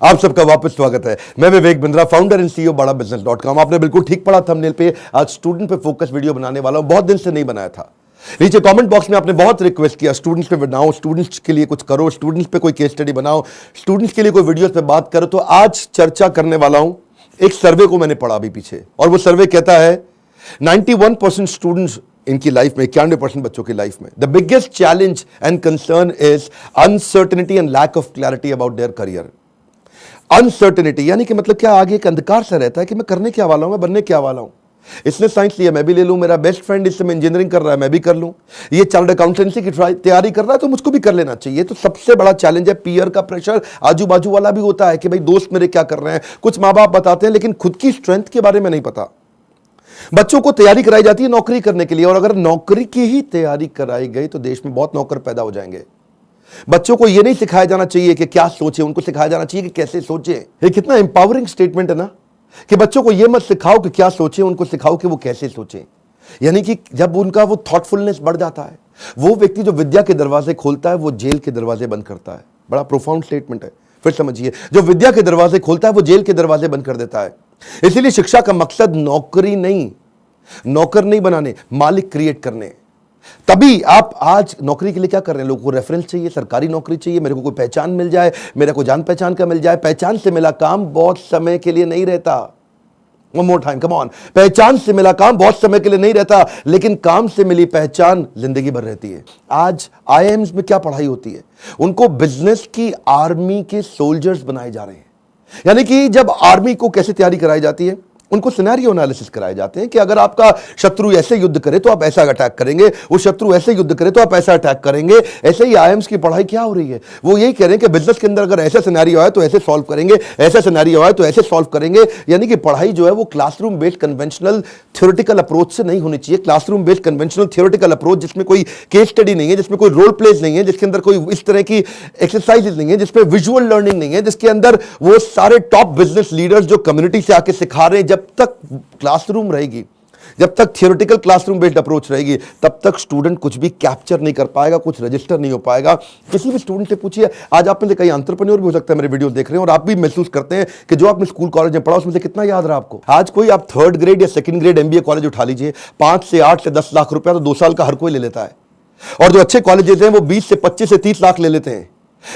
आप सबका वापस स्वागत है। मैं Vivek Bindra, founder and CEO badabusiness.com। आपने बिल्कुल ठीक पढ़ा थंबनेल पे। आज स्टूडेंट पे फोकस वीडियो बनाने वाला हूं, बहुत दिन से नहीं बनाया था। नीचे कमेंट बॉक्स में आपने बहुत रिक्वेस्ट किया स्टूडेंट्स पे बनाओ, स्टूडेंट्स के लिए कुछ करो, स्टूडेंट्स पे कोई केस स्टडी बनाओ, स्टूडेंट्स के लिए कोई वीडियोस पे बात करो। तो आज चर्चा करने वाला हूं एक सर्वे को मैंने पढ़ा अभी पीछे, और वो सर्वे कहता है 91% स्टूडेंट्स इनकी लाइफ में, 91% बच्चों की लाइफ में the biggest challenge and concern is uncertainty and lack of clarity about their career. Uncertainty यानी कि मतलब क्या, आगे एक अंधकार सा रहता है कि मैं करने क्या वाला हूं, मैं बनने क्या वाला हूं। इसने साइंस लिया, मैं भी ले लूं। मेरा बेस्ट फ्रेंड इस समय इंजीनियरिंग कर रहा है, मैं भी कर लूं। ये चार्टर्ड अकाउंटेंसी की तैयारी कर रहा है, तो मुझको भी कर लेना चाहिए। तो सबसे बड़ा चैलेंज है पीयर का प्रेशर। आजू बाजू वाला भी होता है कि भाई दोस्त मेरे क्या कर रहे हैं, कुछ माँ बाप बताते हैं, लेकिन खुद की स्ट्रेंथ के बारे में नहीं पता। बच्चों को तैयारी कराई जाती है नौकरी करने के लिए, और अगर नौकरी की ही तैयारी कराई गई तो देश में बहुत नौकर पैदा हो जाएंगे। बच्चों को यह नहीं सिखाया जाना चाहिए कि क्या सोचे, उनको सिखाया जाना चाहिए कि कैसे सोचे। ये कितना एम्पावरिंग स्टेटमेंट है ना, कि बच्चों को यह मत सिखाओ कि क्या सोचे, उनको सिखाओ कि वो कैसे सोचे। यानी कि जब उनका वो थॉटफुलनेस बढ़ जाता है, वो व्यक्ति जो विद्या के दरवाजे खोलता है वो जेल के दरवाजे बंद करता है। बड़ा प्रोफाउंड स्टेटमेंट है, फिर समझिए। जो विद्या के दरवाजे खोलता है वो जेल के दरवाजे बंद कर देता है। इसीलिए शिक्षा का मकसद नौकरी नहीं, नौकर नहीं बनाने, मालिक क्रिएट करने। तभी आप आज नौकरी के लिए क्या कर रहे हैं, लोगों को रेफरेंस चाहिए, सरकारी नौकरी चाहिए, मेरे को कोई पहचान मिल जाए, मेरा को जान पहचान का मिल जाए। पहचान से मिला काम बहुत समय के लिए नहीं रहता। One more time, come on. पहचान से मिला काम बहुत समय के लिए नहीं रहता, लेकिन काम से मिली पहचान जिंदगी भर रहती है। आज आईआईएम्स में क्या पढ़ाई होती है, उनको बिजनेस की आर्मी के सोल्जर्स बनाए जा रहे हैं। यानी कि जब आर्मी को कैसे तैयारी कराई जाती है, उनको सिनेरियो एनालिसिस कराए जाते हैं कि अगर आपका शत्रु ऐसे युद्ध करे तो आप ऐसा अटैक करेंगे, वो शत्रु ऐसे युद्ध करे तो आप ऐसा अटैक करेंगे। ऐसे ही आईएम्स की पढ़ाई क्या हो रही है, वो यही कह रहे हैं कि बिजनेस के अंदर अगर ऐसा सिनेरियो है तो ऐसे सॉल्व करेंगे, ऐसा सिनेरियो है तो ऐसे सॉल्व करेंगे। यानी कि पढ़ाई जो है वो classroom based conventional theoretical approach से नहीं होनी चाहिए। Classroom based conventional theoretical approach जिसमें कोई केस स्टडी नहीं है, जिसमें कोई रोल प्लेज नहीं है, जिसके अंदर कोई इस तरह की एक्सरसाइजेज नहीं है, जिसमें विजुअल लर्निंग नहीं है, जिसके अंदर वो सारे टॉप बिजनेस लीडर्स जो कम्युनिटी से आके सिखा रहे हैं। जब तक क्लासरूम रहेगी, जब तक थियोरेटिकल क्लासरूम बेस्ड अप्रोच रहेगी, तब तक स्टूडेंट कुछ भी कैप्चर नहीं कर पाएगा, कुछ रजिस्टर नहीं हो पाएगा। किसी भी स्टूडेंट से पूछिए, आज आप में से कई एंटरप्रेन्योर भी हो सकता है मेरे वीडियो देख रहे हैं, और आप भी महसूस करते हैं कि जो आपने स्कूल कॉलेज में पढ़ा उसमें से कितना याद रहा आपको। आज कोई आप 3rd ग्रेड या 2nd ग्रेड एमबीए कॉलेज उठा लीजिए, 5 से 8 से 10 लाख रुपया तो 2 साल का हर कोई ले लेता है। और जो अच्छे कॉलेजेस हैं वो 20 से 25 से 30 लाख ले लेते हैं।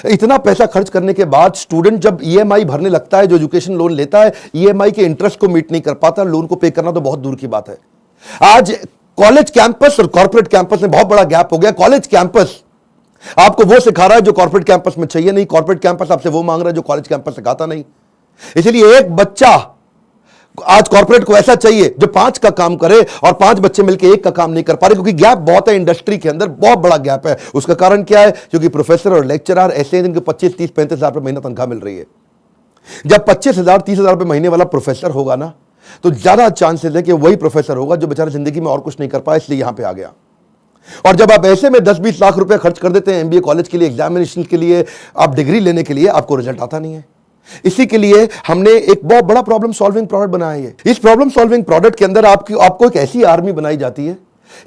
इतना पैसा खर्च करने के बाद स्टूडेंट जब ईएमआई भरने लगता है, जो एजुकेशन लोन लेता है, ईएमआई के इंटरेस्ट को मीट नहीं कर पाता, लोन को पे करना तो बहुत दूर की बात है। आज कॉलेज कैंपस और कॉर्पोरेट कैंपस में बहुत बड़ा गैप हो गया। कॉलेज कैंपस आपको वो सिखा रहा है जो कॉर्पोरेट कैंपस में चाहिए नहीं, कॉर्पोरेट कैंपस आपसे वो मांग रहा है जो कॉलेज कैंपस सिखाता नहीं। इसलिए एक बच्चा आज कॉर्पोरेट को ऐसा चाहिए जो 5 का काम करे, और 5 बच्चे मिलकर 1 का काम नहीं कर पा रहे, क्योंकि गैप बहुत है इंडस्ट्री के अंदर, बहुत बड़ा गैप है। उसका कारण क्या है, क्योंकि प्रोफेसर और लेक्चरर ऐसे हैं जिनको 25, 30, 35 हजार रुपए महीना तनख्वाह मिल रही है। जब 25,000, 30,000 रुपए महीने वाला प्रोफेसर होगा ना, तो ज्यादा चांसेस है कि वही प्रोफेसर होगा जो बेचारा जिंदगी में और कुछ नहीं कर पाया, इसलिए यहां पे आ गया। और जब आप ऐसे में 10-20 लाख रुपए खर्च कर देते हैं एमबीए कॉलेज के लिए, एग्जामिनेशन के लिए, आप डिग्री लेने के लिए, आपको रिजल्ट आता नहीं है। इसी के लिए हमने एक बहुत बड़ा प्रॉब्लम सॉल्विंग प्रोडक्ट बनाया है। इस प्रॉब्लम सॉल्विंग प्रोडक्ट के अंदर आपको एक ऐसी आर्मी बनाई जाती है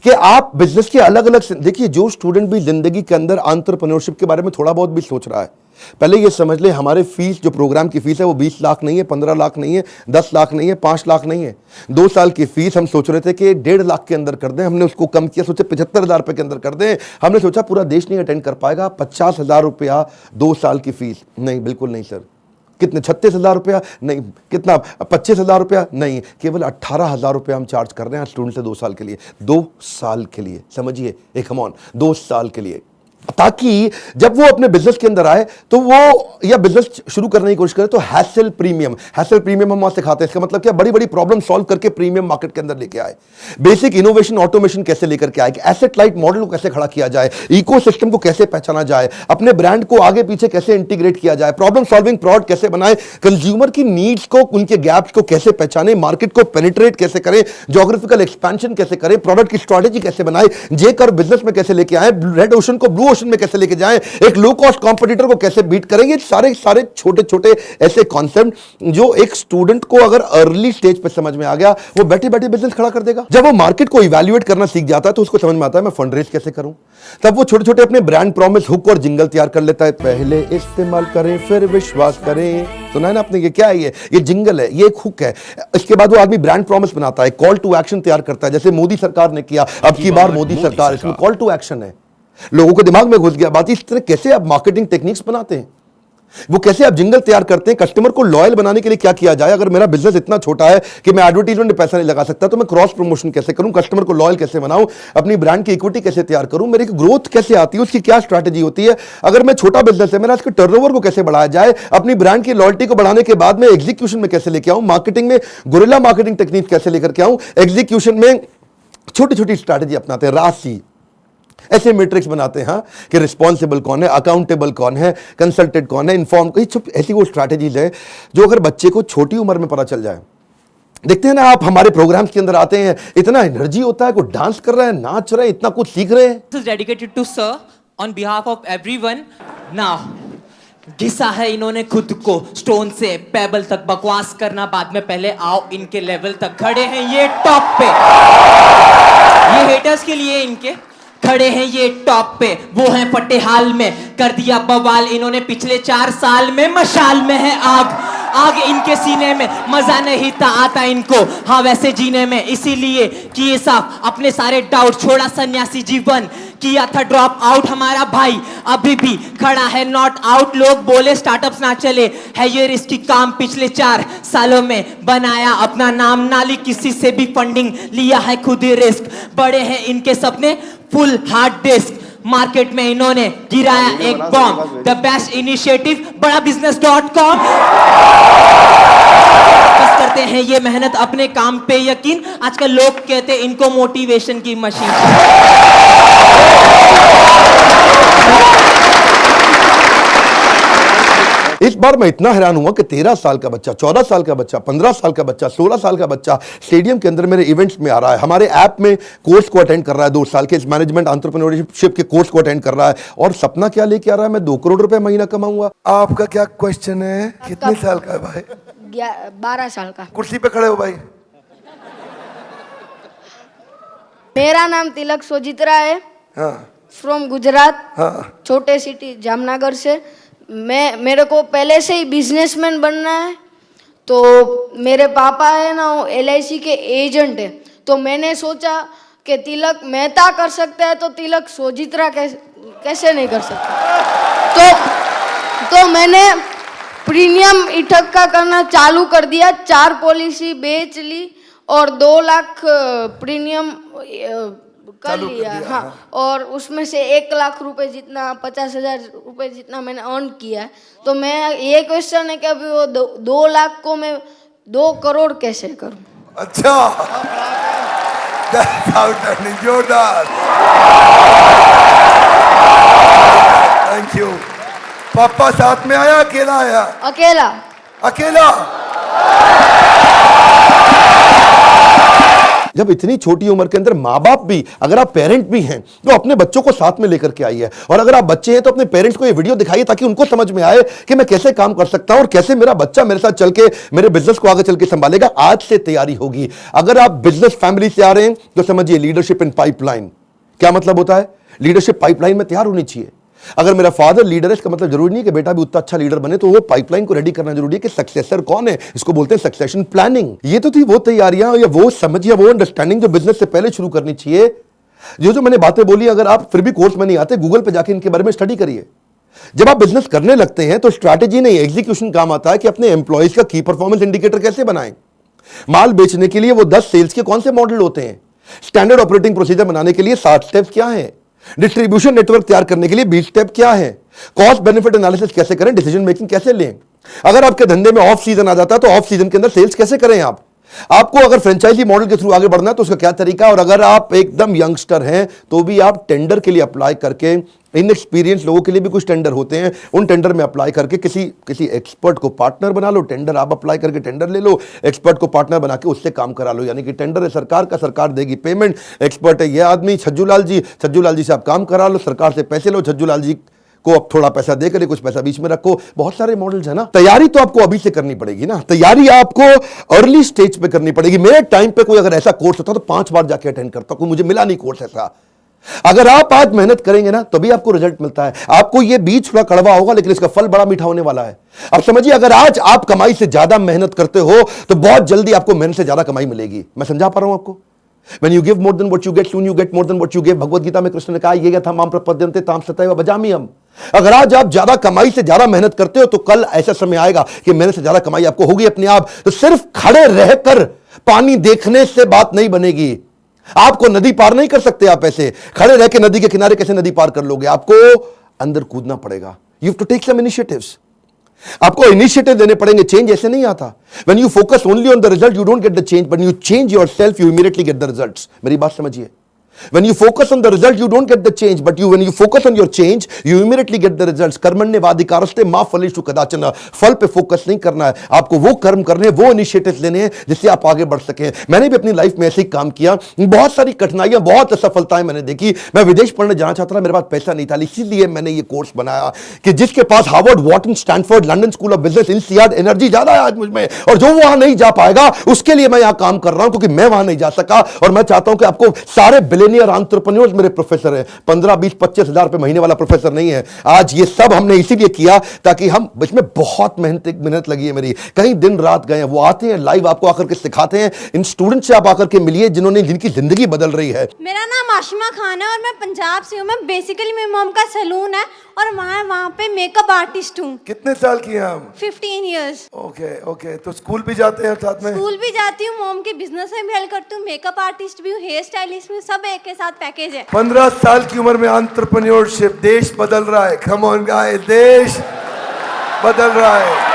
कि आप बिजनेस के अलग अलग, देखिए जो स्टूडेंट भी जिंदगी के अंदर एंटरप्रेन्योरशिप के बारे में थोड़ा बहुत भी सोच रहा है, पहले ये समझ ले हमारे फीस, जो प्रोग्राम की फीस है वो 20 लाख नहीं है, 15 लाख नहीं है, 10 लाख नहीं है, 5 लाख नहीं है। 2 साल की फीस हम सोच रहे थे कि 1.5 लाख के अंदर कर दें, हमने उसको कम किया, सोचे 75,000 रुपए के अंदर कर दें। हमने सोचा पूरा देश नहीं अटेंड कर पाएगा, 50,000 रुपया 2 साल की फीस। नहीं, बिल्कुल नहीं सर। कितने, 36,000 रुपया? नहीं। कितना, 25,000 रुपया? नहीं, केवल 18,000 रुपया हम चार्ज कर रहे हैं स्टूडेंट से 2 साल के लिए। 2 साल के लिए, समझिए, एक कम ऑन, 2 साल के लिए, ताकि जब वो अपने बिजनेस के अंदर आए तो वो, या बिजनेस शुरू करने की कोशिश करे तो हैसल प्रीमियम हम वहां सिखाते हैं। इसका मतलब क्या, बड़ी बड़ी प्रॉब्लम सॉल्व करके प्रीमियम मार्केट के अंदर लेके आए, बेसिक इनोवेशन ऑटोमेशन कैसे लेकर के आए, एसेट लाइट मॉडल को कैसे खड़ा किया जाए, इकोसिस्टम को कैसे पहचाना जाए, अपने ब्रांड को आगे पीछे कैसे इंटीग्रेट किया जाए, प्रॉब्लम सॉल्विंग प्रोडक्ट कैसे बनाए, कंज्यूमर की नीड्स को, उनके गैप्स को कैसे पहचाने, मार्केट को पेनिट्रेट कैसे करें, ज्योग्राफिकल एक्सपेंशन कैसे करें, प्रोडक्ट की स्ट्रेटेजी कैसे बनाए, जे कर बिजनेस में कैसे लेके आए, रेड ओशन को ब्लू प्रमोशन में कैसे लेके जाएं, एक लो कॉस्ट कॉम्पिटिटर को कैसे बीट करेंगे, सारे सारे छोटे छोटे ऐसे कॉन्सेप्ट जो एक स्टूडेंट को अगर अर्ली स्टेज पे समझ में आ गया, वो बैठे बैठे बिजनेस खड़ा कर देगा। जब वो मार्केट को इवैल्यूएट करना सीख जाता है तो उसको समझ में आता है मैं फंड रेज कैसे करूं। तब वो छोटे छोटे अपने ब्रांड प्रॉमिस, हुक और जिंगल तैयार कर लेता है। पहले इस्तेमाल करें फिर विश्वास करें, सुना है ना आपने? ये क्या है? ये जिंगल है, ये एक हुक है। इसके बाद वो आदमी ब्रांड प्रॉमिस बनाता है, कॉल टू एक्शन तैयार करता है, जैसे मोदी सरकार ने किया, अब की बार मोदी सरकार, इसमें कॉल टू एक्शन है। लोगों के दिमाग में घुस गया बात। इस तरह कैसे आप मार्केटिंग टेक्निक्स बनाते हैं, वो कैसे आप जिंगल तैयार करते हैं, कस्टमर को लॉयल बनाने के लिए क्या किया जाए। अगर मेरा बिजनेस इतना छोटा है कि मैं एडवर्टाइजमेंट में पैसा नहीं लगा सकता, तो मैं क्रॉस प्रमोशन कैसे करूं, कस्टमर को लॉयल कैसे बनाऊं, अपनी ब्रांड की इक्विटी कैसे तैयार करूं, मेरी ग्रोथ कैसे आती है, उसकी क्या स्ट्रैटेजी होती है। अगर मैं छोटा बिजनेस है, मेरा इसके टर्नओवर को कैसे बढ़ाया जाए, अपनी ब्रांड की लॉयल्टी को बढ़ाने के बाद में एग्जीक्यूशन में कैसे लेके आऊं, मार्केटिंग में गुरिल्ला मार्केटिंग टेक्निक कैसे लेकर के आऊं, एग्जीक्यूशन में छोटी छोटी स्ट्रैटेजी अपनाते हैं, राशि ऐसे मैट्रिक्स बनाते हैं कि रिस्पॉन्सिबल कौन है, अकाउंटेबल कौन है, कंसल्टेड कौन है, इन्फॉर्म, ऐसी वो स्ट्रैटेजीज है जो अगर बच्चे को छोटी उम्र में पता चल जाए। देखते हैं ना आप, हमारे प्रोग्राम्स के अंदर आते हैं, इतना एनर्जी होता है, कोई डांस कर रहे हैं, नाच रहे हैं, इतना कुछ सीख रहे हैं। This is dedicated to sir on behalf of everyone. Now, घिसा है इन्होंने खुद को स्टोन से पेबल तक, बकवास करना बाद में, पहले आओ इनके लेवल तक। खड़े हैं ये टॉप पे, ये हेटर्स के लिए इनके खड़े हैं ये टॉप पे, वो हैं फटे हाल में, कर दिया बवाल इन्होंने पिछले 4 साल में। मशाल में है आग, आग इनके सीने में, मजा नहीं था आता इनको हाँ वैसे जीने में, इसीलिए किए साफ अपने सारे डाउट, छोड़ा सन्यासी जीवन, किया था ड्रॉप आउट हमारा भाई, अभी भी खड़ा है नॉट आउट। लोग बोले स्टार्टअप्स ना चले, है ये रिस्की काम, पिछले 4 सालों में बनाया अपना नाम, नाली किसी से भी फंडिंग लिया है खुद ही रिस्क, बड़े हैं इनके सपने फुल हार्ड डिस्क, मार्केट में इन्होंने गिराया एक बॉम्ब, द बेस्ट इनिशिएटिव बड़ा business.com। बस करते हैं ये मेहनत अपने काम पे यकीन, आजकल लोग कहते इनको मोटिवेशन की मशीन। इस बार मैं इतना हैरान हुआ कि 13 साल का बच्चा, 14 साल का बच्चा, 15 साल का बच्चा, 16 साल का बच्चा स्टेडियम के अंदर मेरे इवेंट्स में आ रहा है, हमारे ऐप में कोर्स को अटेंड कर रहा है, 2 साल के मैनेजमेंट एंटरप्रेन्योरशिप के कोर्स को अटेंड कर रहा है, और सपना क्या लेके आ रहा है, मैं 2 करोड़ रुपए महीना कमाऊंगा। आपका क्या क्वेश्चन है? कितने साल का है भाई? 12 साल का। कुर्सी पे खड़े हो भाई। मेरा नाम तिलक सोजित्रा है, फ्रॉम गुजरात, छोटे सिटी जामनगर से। मेरे को पहले से ही बिजनेसमैन बनना है, तो मेरे पापा है ना वो LIC के एजेंट है, तो मैंने सोचा कि तिलक मेहता कर सकता है तो तिलक सोजित्रा कैसे नहीं कर सकता। तो मैंने प्रीमियम इकट्ठा करना चालू कर दिया, 4 पॉलिसी बेच ली और 2 लाख प्रीमियम कर लिया। हाँ, और उसमें से 1 लाख रुपए जितना, 50,000 रुपए जितना मैंने अर्न किया है। तो मैं ये क्वेश्चन है कि अभी वो 2 लाख को मैं 2 करोड़ कैसे करूं? अच्छा, जोरदार, थैंक यू। पापा साथ में आया, अकेला आया? अकेला। अकेला। जब इतनी छोटी उम्र के अंदर माँ बाप भी, अगर आप पेरेंट भी हैं तो अपने बच्चों को साथ में लेकर के आइए, और अगर आप बच्चे हैं तो अपने पेरेंट्स को ये वीडियो दिखाइए ताकि उनको समझ में आए कि मैं कैसे काम कर सकता हूं और कैसे मेरा बच्चा मेरे साथ चल के मेरे बिजनेस को आगे चल के संभालेगा। आज से तैयारी होगी। अगर आप बिजनेस फैमिली से आ रहे हैं तो समझिए लीडरशिप इन पाइपलाइन। क्या मतलब होता है? लीडरशिप पाइपलाइन में तैयार होनी चाहिए। अगर मेरा फादर लीडर है, इसका मतलब जरूरी नहीं कि बेटा भी उतना अच्छा लीडर बने, तो वो पाइपलाइन को रेडी करना जरूरी है कि सक्सेसर कौन है, इसको बोलते हैं सक्सेशन प्लानिंग। ये तो थी वो तैयारियां या वो समझ या वो अंडरस्टैंडिंग जो बिजनेस से पहले शुरू करनी चाहिए। जो मैंने बातें बोली, अगर आप फिर भी कोर्स में नहीं आते, गूगल पे जाके इनके बारे में स्टडी करिए। जब आप बिजनेस करने लगते हैं तो स्ट्रैटेजी नहीं, एग्जीक्यूशन काम आता है कि अपने एम्प्लॉइज का की परफॉर्मेंस इंडिकेटर कैसे बनाएं। माल बेचने के लिए वो 10 सेल्स के कौन से मॉडल होते हैं, स्टैंडर्ड ऑपरेटिंग प्रोसीजर बनाने के लिए 60 स्टेप्स क्या है, डिस्ट्रीब्यूशन नेटवर्क तैयार करने के लिए 20 स्टेप क्या है, कॉस्ट बेनिफिट एनालिसिस कैसे करें, डिसीजन मेकिंग कैसे लें। अगर आपके धंधे में ऑफ सीजन आ जाता है तो ऑफ सीजन के अंदर सेल्स कैसे करें आप, आपको अगर फ्रेंचाइजी मॉडल के थ्रू आगे बढ़ना है तो उसका क्या तरीका है, और अगर आप एकदम यंगस्टर हैं तो भी आप टेंडर के लिए अप्लाई करके, इनएक्सपीरियंस लोगों के लिए भी कुछ टेंडर होते हैं, उन टेंडर में अप्लाई करके किसी एक्सपर्ट को पार्टनर बना लो। टेंडर आप अप्लाई करके टेंडर ले लो, एक्सपर्ट को पार्टनर बना के उससे काम करा लो। यानी कि टेंडर है सरकार का, सरकार देगी पेमेंट, एक्सपर्ट है ये आदमी छज्जू लाल जी से आप काम करा लो, सरकार से पैसे लो, छज्जू लाल जी को अब थोड़ा पैसा देकर कुछ पैसा बीच में रखो। बहुत सारे मॉडल्स है ना। तैयारी तो आपको अभी से करनी पड़ेगी ना, तैयारी आपको अर्ली स्टेज पे करनी पड़ेगी। मेरे टाइम पे कोई अगर ऐसा कोर्स होता तो 5 बार जाके अटेंड करता, कोई मुझे मिला नहीं कोर्स ऐसा। अगर आप आज मेहनत करेंगे ना तभी आपको रिजल्ट मिलता है। आपको ये बीज थोड़ा कड़वा होगा लेकिन इसका फल बड़ा मीठा होने वाला है। अब समझिए, अगर आज आप कमाई से ज्यादा मेहनत करते हो तो बहुत जल्दी आपको मेहनत से ज्यादा कमाई मिलेगी। मैं समझा पा रहा हूं आपको? When you give more than what you get, soon you get more than what you give। Bhagavad Gita में कृष्ण ने कहा, ये था माम प्रपद्यन्ते ताम सतैव भजाम्यहम्। अगर आज आप ज्यादा कमाई से ज्यादा मेहनत करते हो तो कल ऐसा समय आएगा कि मेहनत से ज्यादा कमाई आपको होगी अपने आप। तो सिर्फ खड़े रहकर पानी देखने से बात नहीं बनेगी। आपको नदी पार नहीं कर सकते आप ऐसे खड़े रह के। नदी के किनारे कैसे नदी पार कर लोगे? आपको अंदर कूदना पड़ेगा। You have to take some initiatives. आपको इनिशिएटिव देने पड़ेंगे। चेंज ऐसे नहीं आता। When you focus only on the result, you don't get the change, but you change yourself, you immediately get the results। मेरी बात समझिए। When you focus on the result, you don't get the change, but when you focus on your change, you immediately get the results। कर्मण्येवाधिकारस्ते मा फलेषु कदाचन। फल पे focus नहीं करना है आपको, वो कर्म करने, वो इनिशिएटिव्स लेने हैं जिससे आप आगे बढ़ सकें। मैंने भी अपनी लाइफ में ऐसे ही काम किया। बहुत सारी कठिनाइयां, बहुत असफलताएं मैंने देखी। मैं विदेश पढ़ने जाना चाहता था, मेरे पास पैसा नहीं था, इसीलिए मैंने ये कोर्स बनाया कि जिसके पास Harvard, Wharton, Stanford, London School of Business, INSEAD, energy ज्यादा है आज मुझ में, और जो वहां नहीं जा पाएगा उसके लिए मैं यहां काम कर रहा हूं, क्योंकि मैं वहां नहीं जा सका। और मैं चाहता हूं कि आपको सारे बिलियनियर एंटरप्रेन्योर्स मेरे प्रोफेसर हैं। 15, 20, 25 हजार रुपए महीने वाला प्रोफेसर नहीं है। आज ये सब हमने इसीलिए किया ताकि हम, इसमें बहुत मेहनत लगी है मेरी, कहीं दिन रात गए हैं। वो आते हैं लाइव, आपको आकर के सिखाते हैं। इन स्टूडेंट से आप आकर के मिलिए जिनकी जिंदगी बदल रही है। मेरा नाम आशिमा खान है और मैं पंजाब से हूँ। मैं बेसिकली, मेरी मॉम का सैलून है और वहाँ पे मेकअप आर्टिस्ट हूँ। कितने साल की हैं आप? 15 इयर्स। ओके। तो स्कूल भी जाते हैं साथ में? स्कूल भी जाती हूँ, मॉम के बिजनेस में भी हेल्प करती हूँ, मेकअप आर्टिस्ट भी हूँ, हेयर स्टाइलिस्ट भी हूँ, सब एक के साथ पैकेज है। 15 साल की उम्र में एंटरप्रेन्योरशिप, देश बदल रहा है। कम ऑन गाइस, देश बदल रहा है।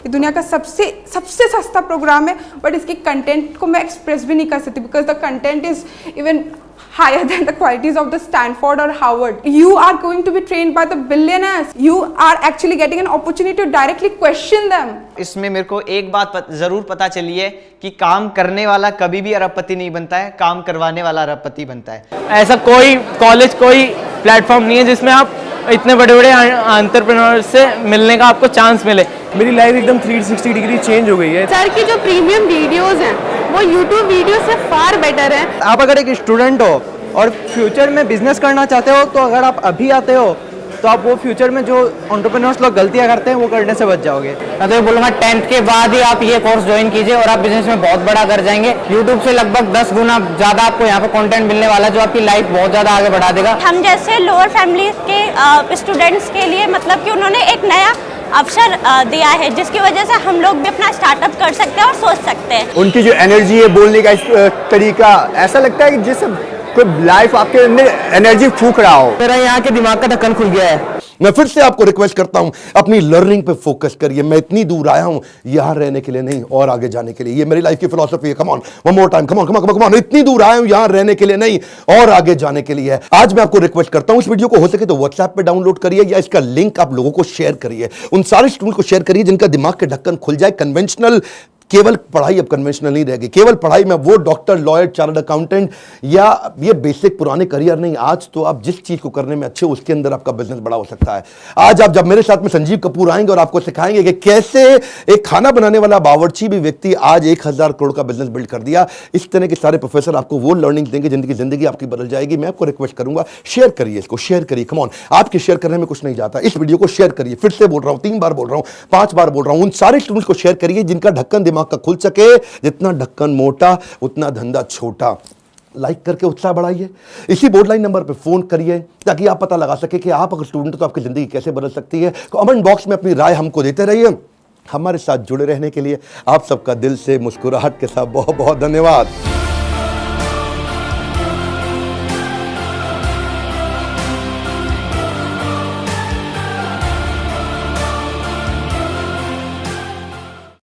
दुनिया का सबसे सस्ता प्रोग्राम है, बट इसके कंटेंट को मैं एक्सप्रेस भी नहीं कर सकती because the content is even higher than the qualities of the Stanford or Harvard। You are going to be trained by the billionaires। You are actually getting an opportunity to directly question them। इसमें मेरे को एक बात जरूर पता चली है कि काम करने वाला कभी भी अरबपति नहीं बनता है, काम करवाने वाला अरबपति बनता है। ऐसा कोई कॉलेज, कोई प्लेटफॉर्म नहीं है जिसमें आप इतने बड़े बड़े एंटरप्रेन्योर से मिलने का आपको चांस मिले। मेरी लाइफ एकदम 360 डिग्री चेंज हो गई है। सर की जो प्रीमियम वीडियोस हैं वो यूट्यूब वीडियो से फार बेटर है। आप अगर एक स्टूडेंट हो और फ्यूचर में बिजनेस करना चाहते हो तो अगर आप अभी आते हो तो आप वो फ्यूचर में जो एंटरप्रेन्योर्स लोग गलतियां करते हैं वो करने से बच जाओगे। मैं तो बोलूँगा 10th के बाद ही आप ये कोर्स ज्वाइन कीजिए और आप बिजनेस में बहुत बड़ा कर जाएंगे। यूट्यूब से लगभग 10 गुना ज़्यादा आपको यहाँ पे कंटेंट मिलने वाला है जो आपकी लाइफ बहुत ज़्यादा आगे बढ़ा देगा। हम जैसे लोअर फैमिली के स्टूडेंट्स के लिए मतलब कि उन्होंने एक नया अवसर दिया है जिसकी वजह से हम लोग भी अपना स्टार्टअप कर सकते हैं और सोच सकते हैं। उनकी जो एनर्जी है, बोलने का तरीका, ऐसा लगता है कि जैसे कोई लाइफ आपके अंदर एनर्जी फूंक रहा हो। मेरा यहाँ के दिमाग का ढक्कन खुल गया है। मैं फिर से आपको रिक्वेस्ट करता हूं, अपनी लर्निंग पे फोकस करिए। मैं इतनी दूर आया हूं यहां रहने के लिए नहीं, और आगे जाने के लिए। ये मेरी लाइफ की फिलॉसफी है। Come on, one more time, come on. इतनी दूर आया हूं यहां रहने के लिए नहीं, और आगे जाने के लिए है। आज मैं आपको रिक्वेस्ट करता हूं, इस वीडियो को हो सके तो व्हाट्सएप पे डाउनलोड करिए या इसका लिंक आप लोगों को शेयर करिए। उन सारे स्टूडेंट को शेयर करिए जिनका दिमाग के ढक्कन खुल जाए। कन्वेंशनल केवल पढ़ाई अब कन्वेंशनल नहीं रहेगी। केवल पढ़ाई में वो डॉक्टर, लॉयर, चार्टर्ड अकाउंटेंट या ये बेसिक पुराने करियर नहीं। आज तो आप जिस चीज को करने में अच्छे, उसके अंदर आपका बिजनेस बड़ा हो सकता है। आज आप जब मेरे साथ में संजीव कपूर आएंगे और आपको सिखाएंगे कि कैसे एक खाना बनाने वाला बावर्ची भी व्यक्ति आज 1000 करोड़ का बिजनेस बिल्ड कर दिया। इस तरह के सारे प्रोफेसर आपको वो लर्निंग देंगे जिंदगी आपकी बदल जाएगी। मैं आपको रिक्वेस्ट करूंगा, शेयर करिए इसको, शेयर करिए। कम ऑन, आपके शेयर करने में कुछ नहीं जाता। इस वीडियो को शेयर करिए। फिर से बोल रहा हूं, 3 बार बोल रहा हूं, 5 बार बोल रहा हूं। उन सारे स्टूडेंट्स को शेयर करिए जिनका ढक्कन दिमाग का खुल सके। जितना ढक्कन मोटा उतना धंधा छोटा। लाइक करके उत्साह बढ़ाइए। इसी बोर्ड लाइन नंबर पे फोन करिए ताकि आप पता लगा सके कि आप अगर स्टूडेंट हो तो आपकी जिंदगी कैसे बदल सकती है। कमेंट बॉक्स में अपनी राय हमको देते रहिए। हमारे साथ जुड़े रहने के लिए आप सबका दिल से मुस्कुराहट के साथ बहुत बहुत धन्यवाद।